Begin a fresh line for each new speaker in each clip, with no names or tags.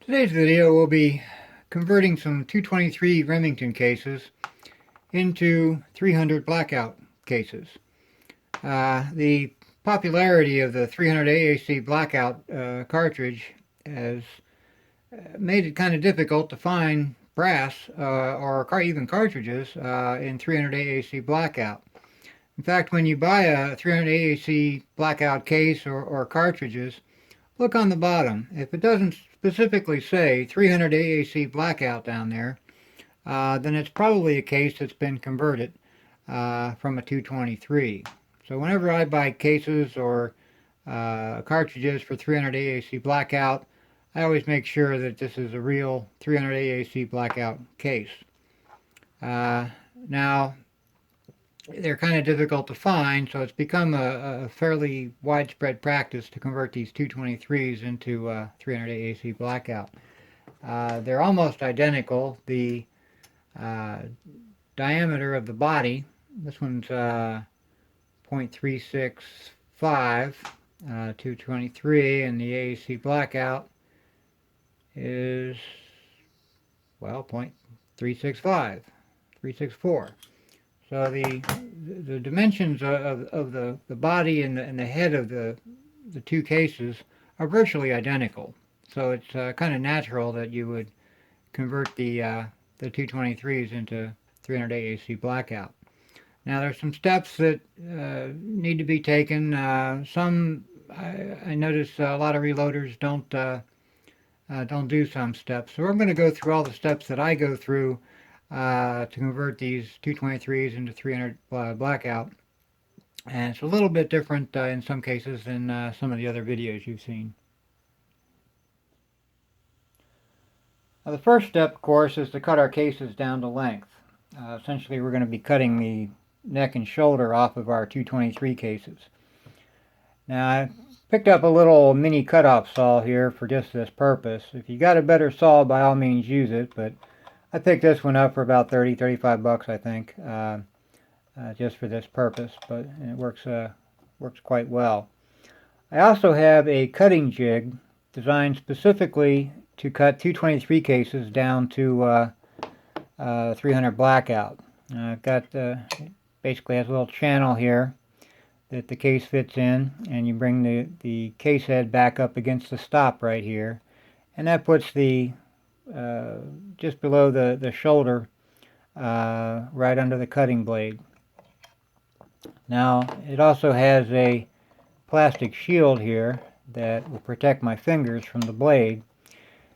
Today's video will be converting some 223 Remington cases into 300 Blackout cases. The popularity of the 300 AAC Blackout cartridge has made it kind of difficult to find brass or even cartridges in 300 AAC Blackout. In fact, when you buy a 300 AAC Blackout case or cartridges, look on the bottom. If it doesn't specifically say 300 AAC Blackout down there, then it's probably a case that's been converted from a 223. So whenever I buy cases or cartridges for 300 AAC Blackout, I always make sure that this is a real 300 AAC Blackout case. Now, they're kind of difficult to find, so it's become a fairly widespread practice to convert these 223s into 300 AAC Blackout. They're almost identical. The diameter of the body, this one's 0.365 223, and the AAC Blackout is, well, 0.365 364. So the dimensions of the body and the head of the two cases are virtually identical. So it's kind of natural that you would convert the 223s into 300 AAC Blackout. Now there's some steps that need to be taken. Some I notice a lot of reloaders don't do some steps. So I'm going to go through all the steps that I go through to convert these 223s into 300 Blackout. And it's a little bit different in some cases than some of the other videos you've seen. Now, the first step, of course, is to cut our cases down to length. Essentially, we're going to be cutting the neck and shoulder off of our 223 cases. Now, I picked up a little mini cutoff saw here for just this purpose. If you got a better saw, by all means use it, but I picked this one up for about 35 bucks, I think, just for this purpose, but it works quite well. I also have a cutting jig designed specifically to cut 223 cases down to 300 Blackout. I've got, basically has a little channel here that the case fits in, and you bring the case head back up against the stop right here, and that puts the just below the shoulder, right under the cutting blade. Now, it also has a plastic shield here that will protect my fingers from the blade,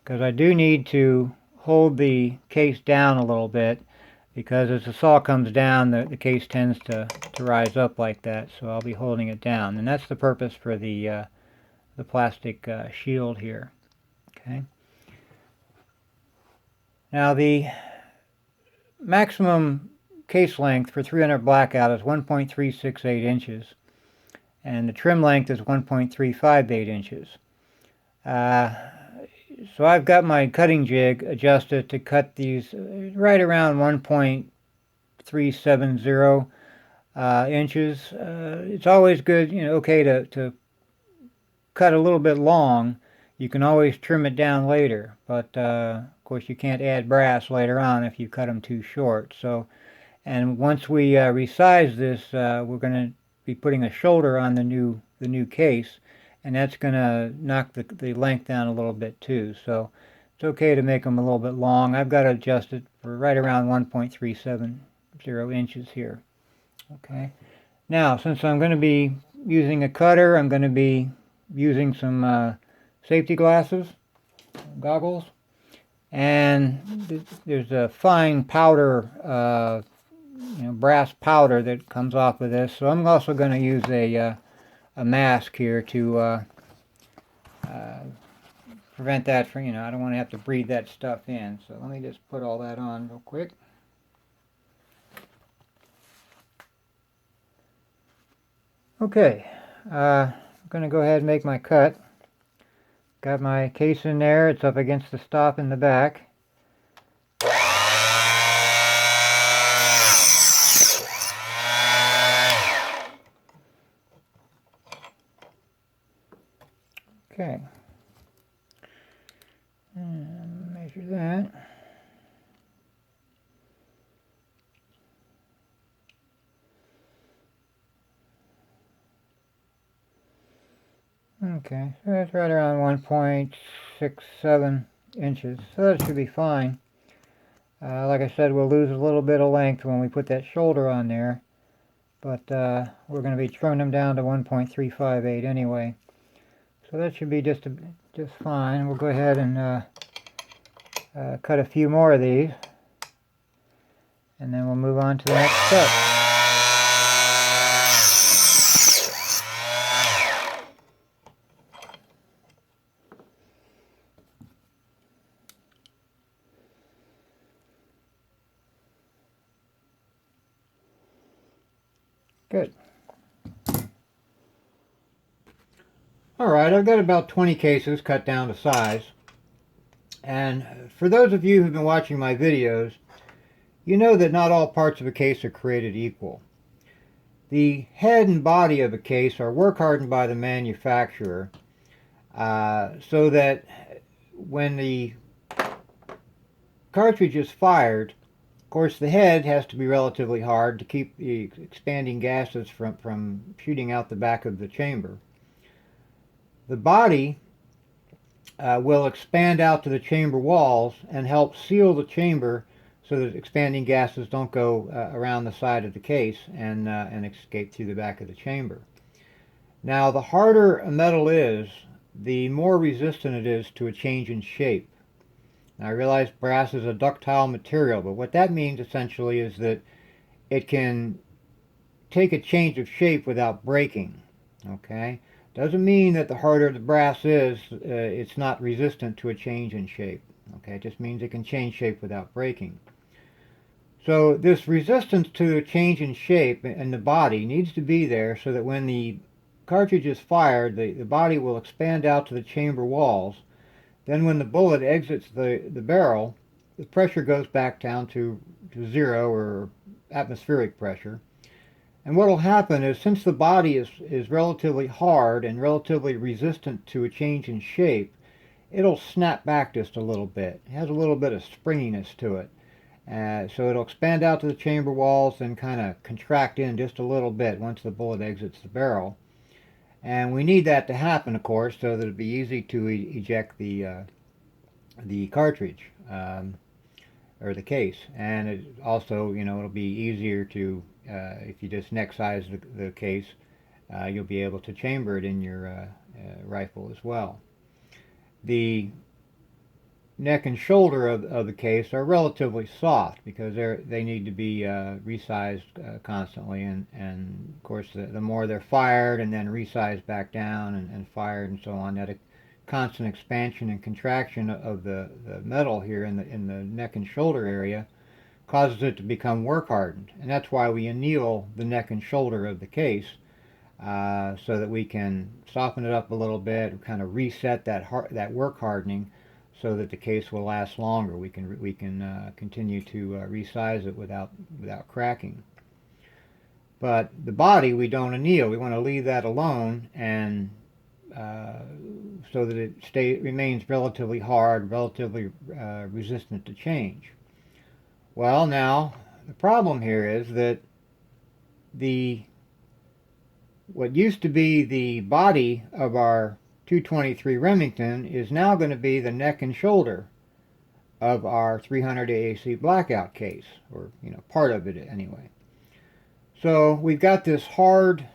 because I do need to hold the case down a little bit, because as the saw comes down, the case tends to rise up like that, so I'll be holding it down. And that's the purpose for the plastic shield here. Okay. Now, the maximum case length for 300 Blackout is 1.368 inches, and the trim length is 1.358 inches. So I've got my cutting jig adjusted to cut these right around 1.370 inches. It's always good, okay to cut a little bit long. You can always trim it down later, but of course you can't add brass later on if you cut them too short. So, and once we resize this, we're going to be putting a shoulder on the new case, and that's going to knock the length down a little bit too. So it's okay to make them a little bit long. I've got to adjust it for right around 1.370 inches here. Okay. Now, since I'm going to be using a cutter, I'm going to be using some safety goggles, and there's a fine powder, brass powder that comes off of this. So I'm also going to use a mask here to prevent that from, I don't want to have to breathe that stuff in. So let me just put all that on real quick. Okay, I'm going to go ahead and make my cut. Got my case in there. It's up against the stop in the back. Okay. And measure that. Okay, so that's right around 1.67 inches, so that should be fine. Like I said, we'll lose a little bit of length when we put that shoulder on there, but we're going to be trimming them down to 1.358 anyway. So that should be just fine. We'll go ahead and cut a few more of these, and then we'll move on to the next step. Good. Alright, I've got about 20 cases cut down to size. And for those of you who've been watching my videos, you know that not all parts of a case are created equal. The head and body of a case are work hardened by the manufacturer so that when the cartridge is fired, of course the head has to be relatively hard to keep the expanding gases from shooting out the back of the chamber. The body will expand out to the chamber walls and help seal the chamber so that expanding gases don't go around the side of the case and escape through the back of the chamber. Now, the harder a metal is, the more resistant it is to a change in shape. Now, I realize brass is a ductile material, but what that means essentially is that it can take a change of shape without breaking. Okay? Doesn't mean that the harder the brass is, it's not resistant to a change in shape. Okay? It just means it can change shape without breaking. So this resistance to a change in shape in the body needs to be there so that when the cartridge is fired, the body will expand out to the chamber walls. Then when the bullet exits the barrel, the pressure goes back down to zero, or atmospheric pressure. And what will happen is, since the body is relatively hard and relatively resistant to a change in shape, it'll snap back just a little bit. It has a little bit of springiness to it. So it'll expand out to the chamber walls and kind of contract in just a little bit once the bullet exits the barrel. And we need that to happen, of course, so that it'll be easy to eject the cartridge or the case. And it also, it'll be easier to, if you just neck size the case, you'll be able to chamber it in your rifle as well. The neck and shoulder of the case are relatively soft because they need to be resized constantly, and of course the more they're fired and then resized back down and fired and so on, that constant expansion and contraction of the metal here in the neck and shoulder area causes it to become work hardened, and that's why we anneal the neck and shoulder of the case so that we can soften it up a little bit, kind of reset that work hardening, so that the case will last longer. We can continue to resize it without cracking. But the body we don't anneal. We want to leave that alone, and so that it remains relatively hard, relatively resistant to change. Well, now the problem here is that what used to be the body of our 223 Remington is now going to be the neck and shoulder of our 300 AAC Blackout case, or part of it anyway. So we've got this hard,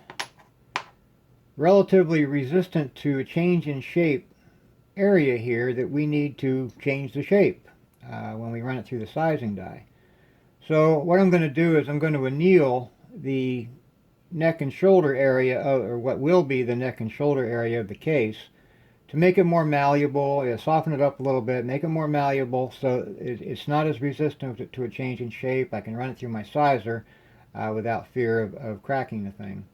relatively resistant to a change in shape area here that we need to change the shape when we run it through the sizing die. So what I'm going to do is I'm going to anneal the neck and shoulder area, or what will be the neck and shoulder area of the case, to make it more malleable, soften it up a little bit, make it more malleable so it's not as resistant to a change in shape. I can run it through my sizer without fear of cracking the thing,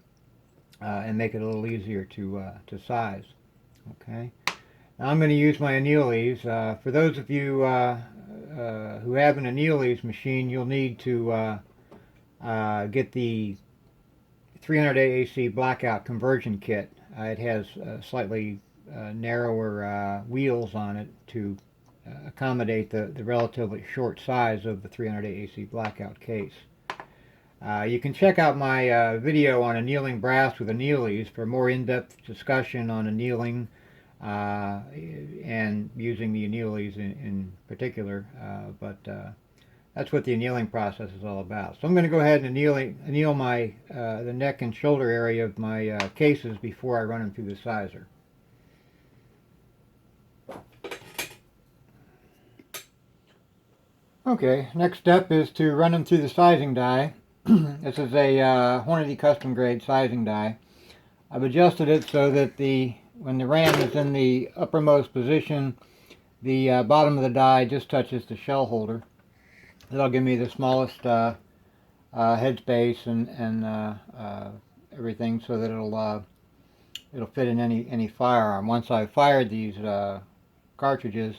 and make it a little easier to size. Okay. Now I'm going to use my annealies. For those of you who have an annealies machine, you'll need to get the 300 AAC Blackout conversion kit. It has slightly narrower wheels on it to accommodate the relatively short size of the 300 AAC Blackout case. You can check out my video on annealing brass with annealies for more in-depth discussion on annealing and using the annealies in particular, but that's what the annealing process is all about. So I'm going to go ahead and anneal my the neck and shoulder area of my cases before I run them through the sizer. Okay, next step is to run them through the sizing die. This is a Hornady custom grade sizing die. I've adjusted it so that when the ram is in the uppermost position, the bottom of the die just touches the shell holder. That'll give me the smallest headspace and everything, so that it'll fit in any firearm. Once I've fired these cartridges,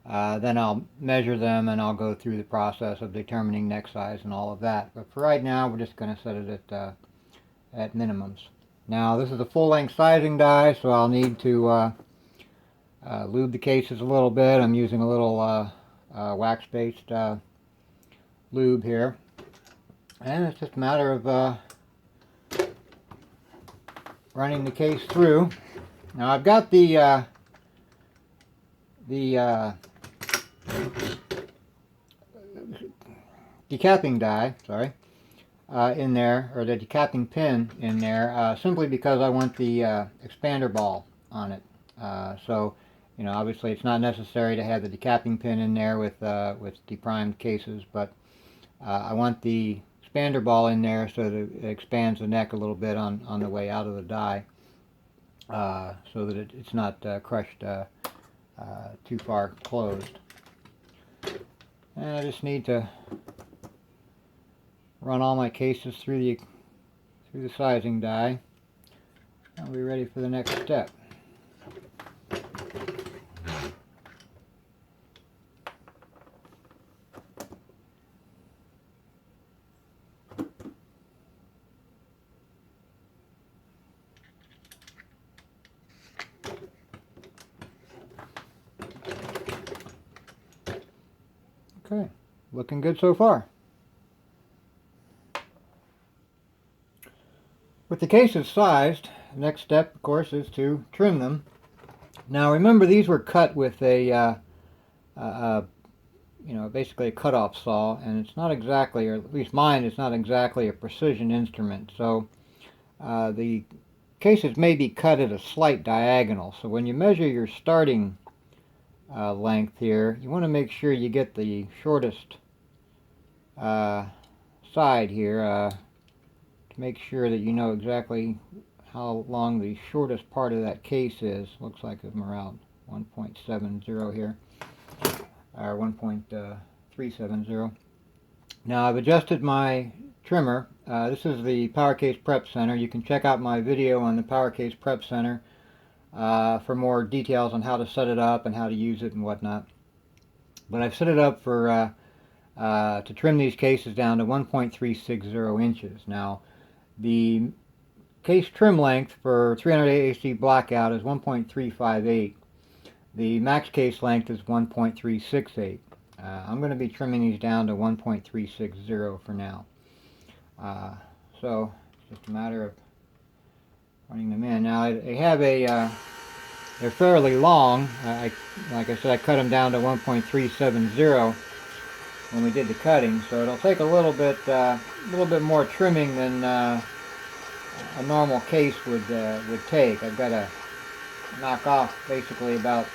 then I'll measure them and I'll go through the process of determining neck size and all of that. But for right now, we're just going to set it at minimums. Now, this is a full-length sizing die, so I'll need to lube the cases a little bit. I'm using a little wax-based lube here, and it's just a matter of running the case through. Now, I've got the decapping die, in there, or the decapping pin in there, simply because I want the expander ball on it. So, you know, obviously it's not necessary to have the decapping pin in there with deprimed cases, but I want the expander ball in there so that it expands the neck a little bit on the way out of the die, so that it's not crushed too far closed. And I just need to run all my cases through the sizing die. I'll be ready for the next step. Okay, looking good so far. With the cases sized, the next step, of course, is to trim them. Now, remember, these were cut with a, basically a cutoff saw, and it's not exactly, or at least mine is not exactly a precision instrument. So the cases may be cut at a slight diagonal. So when you measure your starting length here, you want to make sure you get the shortest side here to make sure that you know exactly how long the shortest part of that case is. Looks like I'm around 1.70 here, or 1.370. Now I've adjusted my trimmer. This is the Power Case Prep Center. You can check out my video on the Power Case Prep Center for more details on how to set it up and how to use it and whatnot. But I've set it up for to trim these cases down to 1.360 inches. Now, the case trim length for 300 AAC Blackout is 1.358. The max case length is 1.368. I'm going to be trimming these down to 1.360 for now. So it's just a matter of running them in. Now they have they're fairly long. Like I said, I cut them down to 1.370 when we did the cutting, so it'll take a little bit more trimming than a normal case would take. I've got to knock off basically about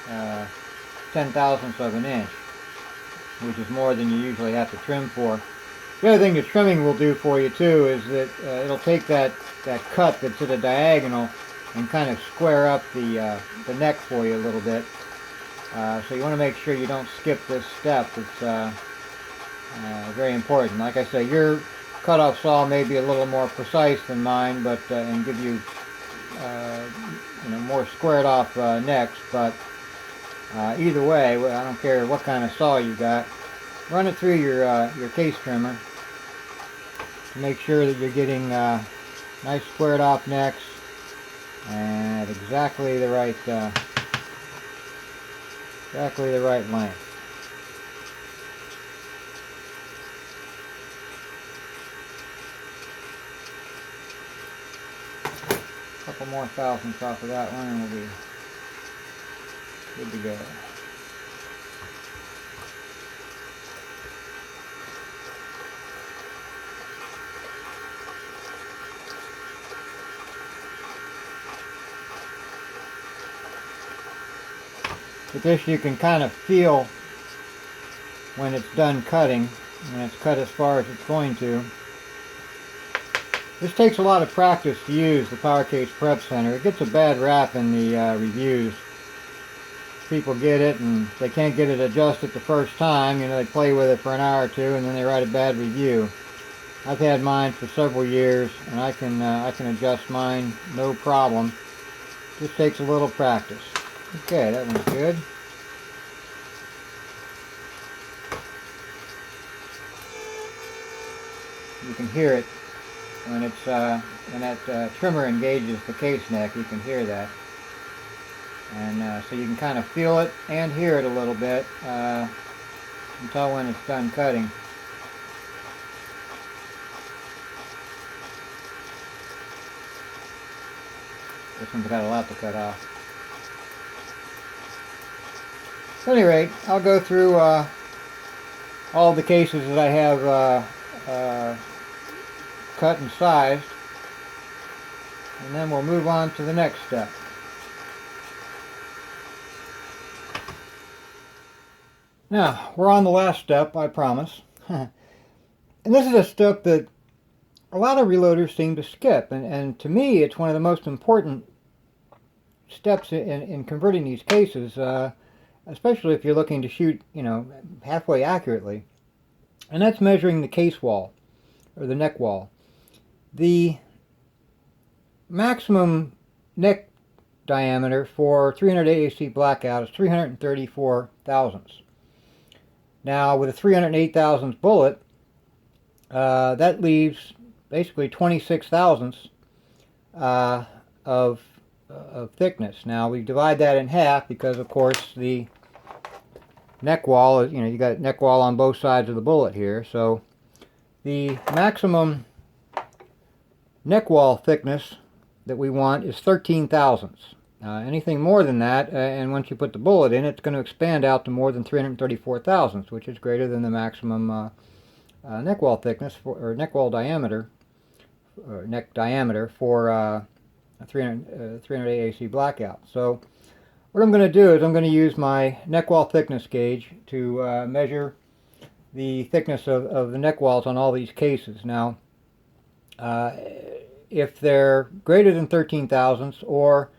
0.10 of an inch, which is more than you usually have to trim for. The other thing the trimming will do for you too is that it'll take that cut that's at a diagonal and kind of square up the neck for you a little bit. So you want to make sure you don't skip this step. It's very important. Like I say, your cutoff saw may be a little more precise than mine, but and give you more squared off necks. But either way, I don't care what kind of saw you got. Run it through your case trimmer to make sure that you're getting nice squared off necks and exactly the right Exactly the right length. A couple more thousandths off of that one and we'll be good to go. With this you can kind of feel when it's done cutting, when it's cut as far as it's going to. This takes a lot of practice to use the Power Case Prep Center. It gets a bad rap in the reviews. People get it and they can't get it adjusted the first time. You know, they play with it for an hour or two and then they write a bad review. I've had mine for several years and I can adjust mine no problem. Just takes a little practice. Okay, that one's good. You can hear it when it's when that trimmer engages the case neck. You can hear that, and so you can kind of feel it and hear it a little bit until when it's done cutting. This one's got a lot to cut off. At any rate, I'll go through all the cases that I have cut and sized, and then we'll move on to the next step. Now, we're on the last step, I promise. And this is a step that a lot of reloaders seem to skip, and to me it's one of the most important steps in converting these cases, especially if you're looking to shoot, you know, halfway accurately, and that's measuring the case wall, or the neck wall. The maximum neck diameter for 300 AAC Blackout is 334 thousandths. Now, with a 308 thousandths bullet, that leaves basically 26 thousandths of thickness. Now, we divide that in half because, of course, the neck wall is, you know, you got neck wall on both sides of the bullet here. So the maximum neck wall thickness that we want is 13 thousandths. Anything more than that, and once you put the bullet in, it's going to expand out to more than 334 thousandths, which is greater than the maximum neck wall thickness or neck wall diameter, or neck diameter for 300 AAC Blackout. So what I'm going to do is I'm going to use my neck wall thickness gauge to measure the thickness of the neck walls on all these cases. Now, if they're greater than 13 thousandths, or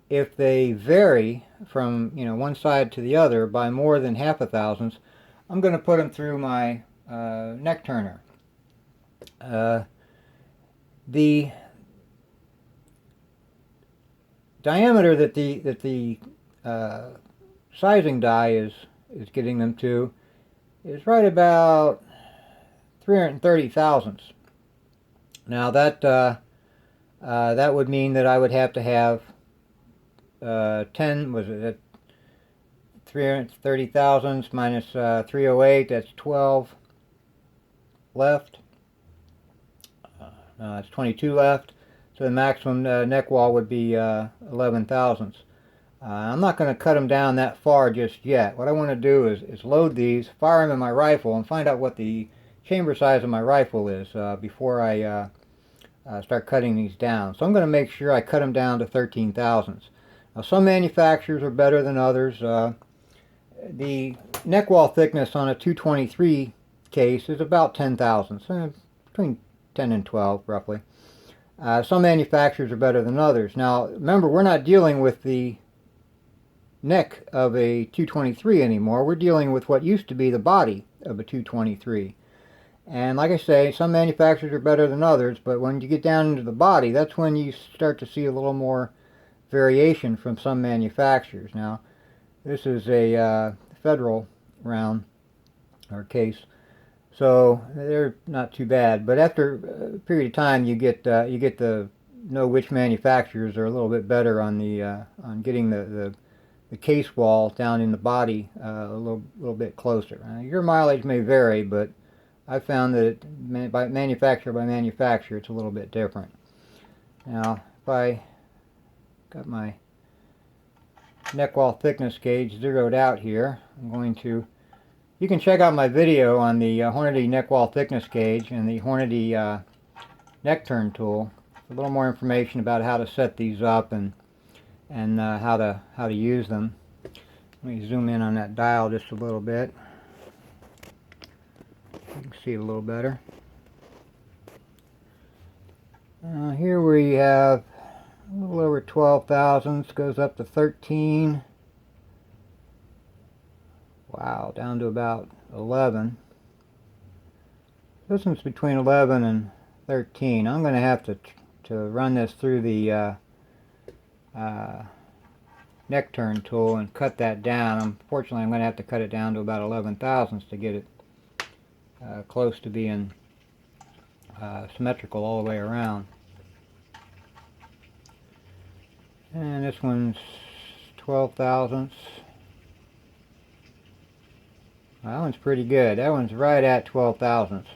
if they vary from, you know, one side to the other by more than half a thousandths, I'm going to put them through my neck turner. The diameter that the sizing die is getting them to is right about 330 thousandths. Now that that would mean that I would have to have 10, was it 330 thousandths minus 308, that's 12 left. No, it's 22 left. So the maximum neck wall would be 11 thousandths. I'm not going to cut them down that far just yet. What I want to do is load these, fire them in my rifle, and find out what the chamber size of my rifle is before I start cutting these down. So I'm going to make sure I cut them down to 13 thousandths. Now, some manufacturers are better than others. The neck wall thickness on a 223 case is about 10 thousandths, between 10 and 12 roughly. Some manufacturers are better than others. Now, remember, we're not dealing with the neck of a 223 anymore. We're dealing with what used to be the body of a 223. And like I say, some manufacturers are better than others, but when you get down into the body, that's when you start to see a little more variation from some manufacturers. Now, this is a federal round or case, so they're not too bad. But after a period of time, you get to know which manufacturers are a little bit better on the on getting the the case wall down in the body a little bit closer. Your mileage may vary, but I found that by manufacturer, it's a little bit different. Now, if I got my neck wall thickness gauge zeroed out here, I'm going to, you can check out my video on the Hornady neck wall thickness gauge and the Hornady neck turn tool. A little more information about how to set these up and how to use them. Let me zoom in on that dial just a little bit. You can see it a little better. Here we have a little over 12 thousandths, goes up to 13. Wow, down to about 11. This one's between 11 and 13. I'm going to have to run this through the neck turn tool and cut that down. Unfortunately, I'm going to have to cut it down to about 11 thousandths to get it close to being symmetrical all the way around. And this one's 12 thousandths. That one's pretty good. That one's right at 12 thousandths.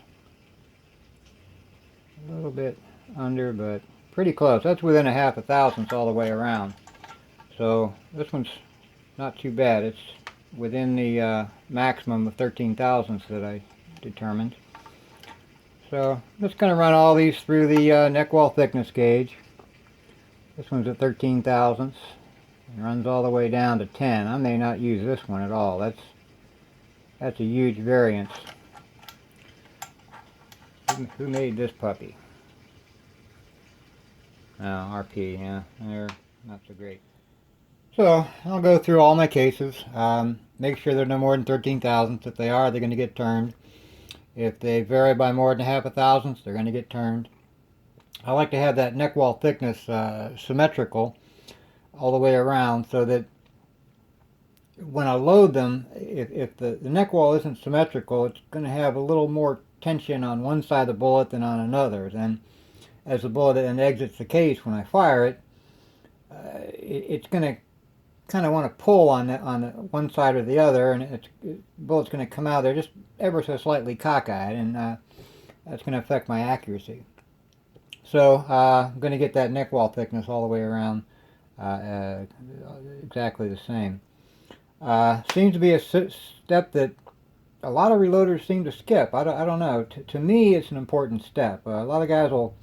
A little bit under, but pretty close. That's within a half a thousandths all the way around. So this one's not too bad. It's within the maximum of 13 thousandths that I determined. So I'm just going to run all these through the neck wall thickness gauge. This one's at 13 thousandths. It runs all the way down to 10. I may not use this one at all. That's a huge variance. Who made this puppy? Oh, RP, yeah. They're not so great. So I'll go through all my cases. Make sure they're no more than 13 thousandths. If they are, they're going to get turned. If they vary by more than half a thousandths, they're going to get turned. I like to have that neck wall thickness symmetrical all the way around, so that when I load them, if the neck wall isn't symmetrical, it's going to have a little more tension on one side of the bullet than on another. Then as the bullet then exits the case, when I fire it, it's going to kind of want to pull on the one side or the other, and the bullet's going to come out there just ever so slightly cockeyed, and that's going to affect my accuracy. So I'm going to get that neck wall thickness all the way around exactly the same. Seems to be a step that a lot of reloaders seem to skip. I don't know. To me, it's an important step. A lot of guys will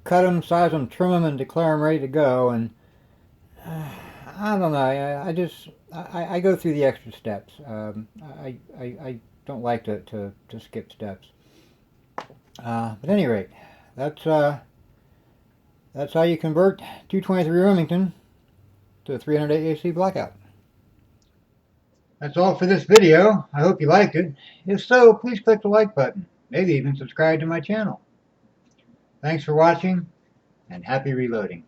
cut them, size them, trim them, and declare them ready to go. And I don't know. I go through the extra steps. I don't like to skip steps. But at any rate, that's how you convert 223 Remington to a 300 AAC Blackout. That's all for this video. I hope you liked it. If so, please click the like button. Maybe even subscribe to my channel. Thanks for watching, and happy reloading.